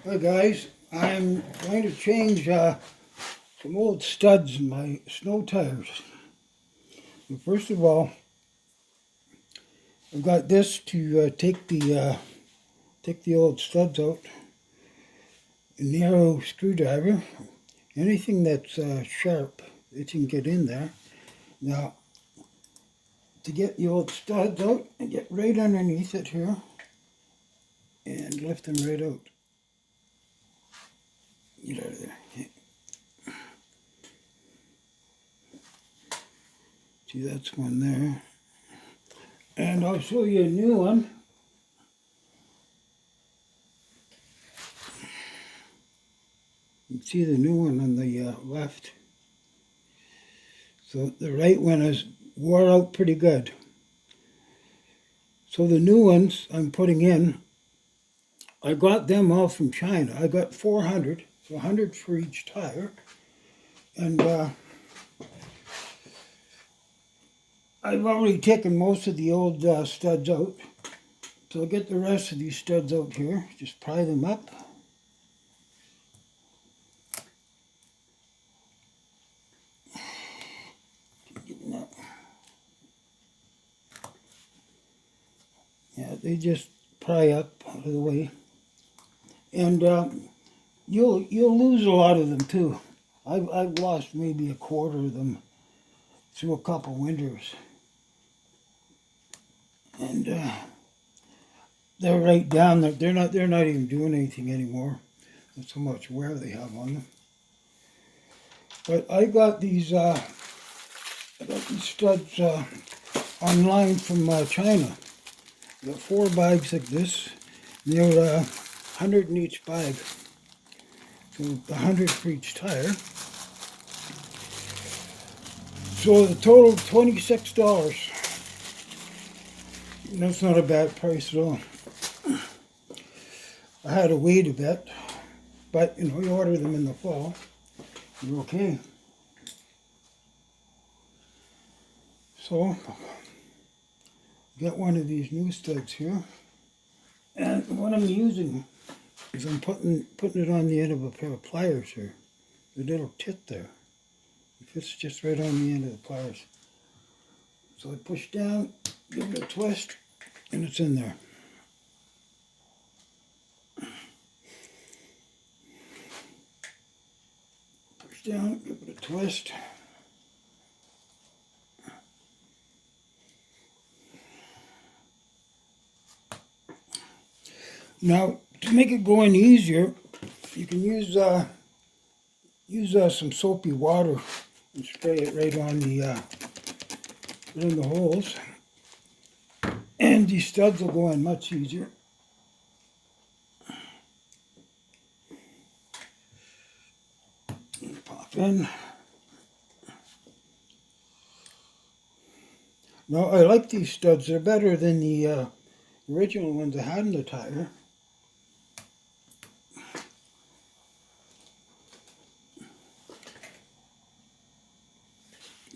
Hi guys, I'm going to change some old studs in my snow tires. And first of all, I've got this to take the old studs out. A narrow screwdriver. Anything that's sharp, it can get in there. Now, to get the old studs out, I get right underneath it here and lift them right out. Get out of there. Okay. See, that's one there. And I'll show you a new one. You can see the new one on the left. So the right one is wore out pretty good. So the new ones I'm putting in, I got them all from China. I got 400, so 100 for each tire. And I've already taken most of the old studs out. So I'll get the rest of these studs out here. Just pry them up. Yeah, they just pry up out of the way. And you'll lose a lot of them too. I've lost maybe a quarter of them through a couple winters. And they're right down there. They're not even doing anything anymore. That's how much wear they have on them. But I got these studs online from China. I got 4 bags like this. They're 100 in each bag. So 100 for each tire. So the total $26. That's not a bad price at all. I had to wait a bit, but you order them in the fall, you're okay. So, get one of these new studs here, and what I'm using is I'm putting it on the end of a pair of pliers here. The little tit there. It fits just right on the end of the pliers. So I push down, give it a twist, and it's in there. Push down, give it a twist. Now, to make it go in easier, you can use some soapy water and spray it right on the holes, and these studs will go in much easier. Pop in. Now I like these studs. They're better than the original ones I had in the tire.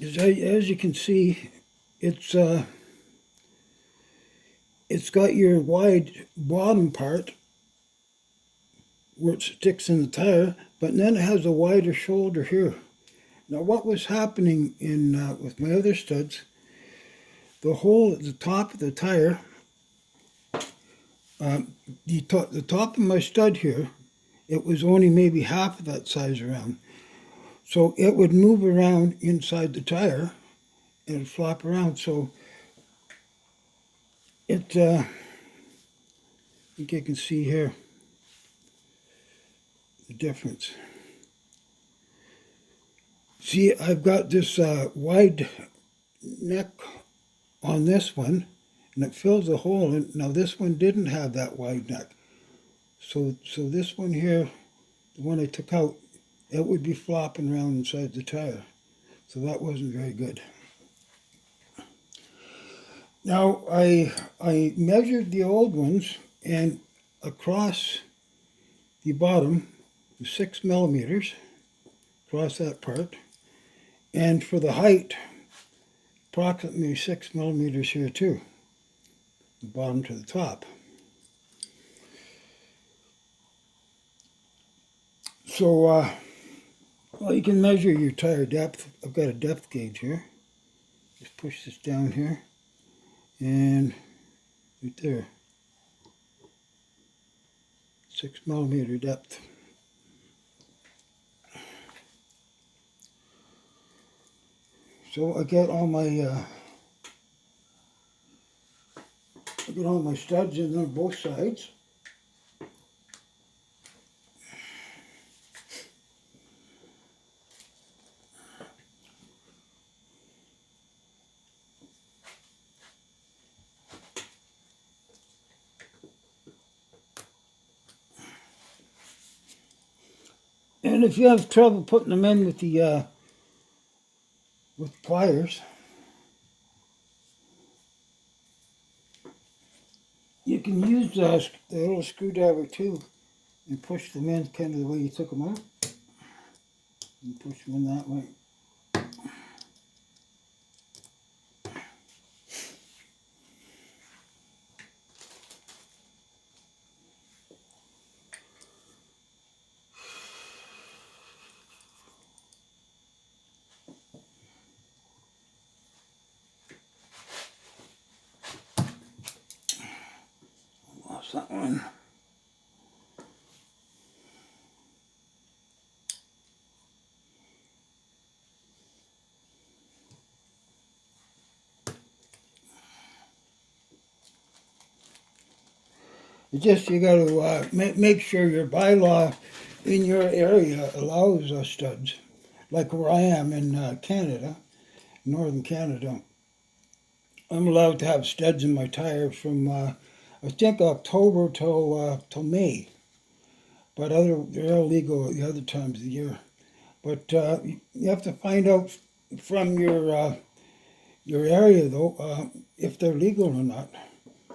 As you can see, it's got your wide bottom part where it sticks in the tire, but then it has a wider shoulder here. Now what was happening in with my other studs, the hole at the top of the tire, the top of my stud here, it was only maybe half of that size around. So it would move around inside the tire and it'd flop around. So it, I think you can see here the difference. See, I've got this wide neck on this one, and it fills the hole. And now this one didn't have that wide neck. So this one here, the one I took out, it would be flopping around inside the tire. So that wasn't very good. Now I measured the old ones, and across the bottom was 6 millimeters across that part, and for the height approximately 6 millimeters here too, the bottom to the top. So, well, you can measure your tire depth. I've got a depth gauge here. Just push this down here, and right there, 6 millimeter depth. So I got all my studs in on both sides. And if you have trouble putting them in with the with pliers, you can use the little screwdriver too and push them in kind of the way you took them out. And push them in that way. Lost that one. It's just you got to make sure your bylaw in your area allows studs. Like where I am in Canada, northern Canada, I'm allowed to have studs in my tires from I think October till May. But they're illegal the other times of the year. But you have to find out from your area though if they're legal or not.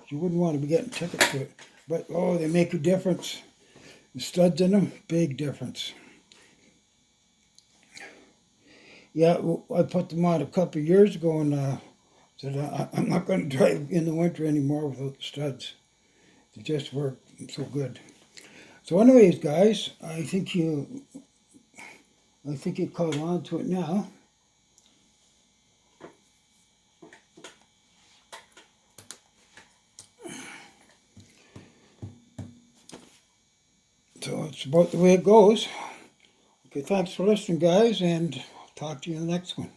You wouldn't want to be getting tickets for it. But oh, they make a difference. The studs in them, big difference. Yeah, well, I put them on a couple of years ago and said I'm not going to drive in the winter anymore without the studs. They just work so good. So anyways, guys, I think you caught on to it now. So it's about the way it goes. Okay, thanks for listening, guys, and talk to you in the next one.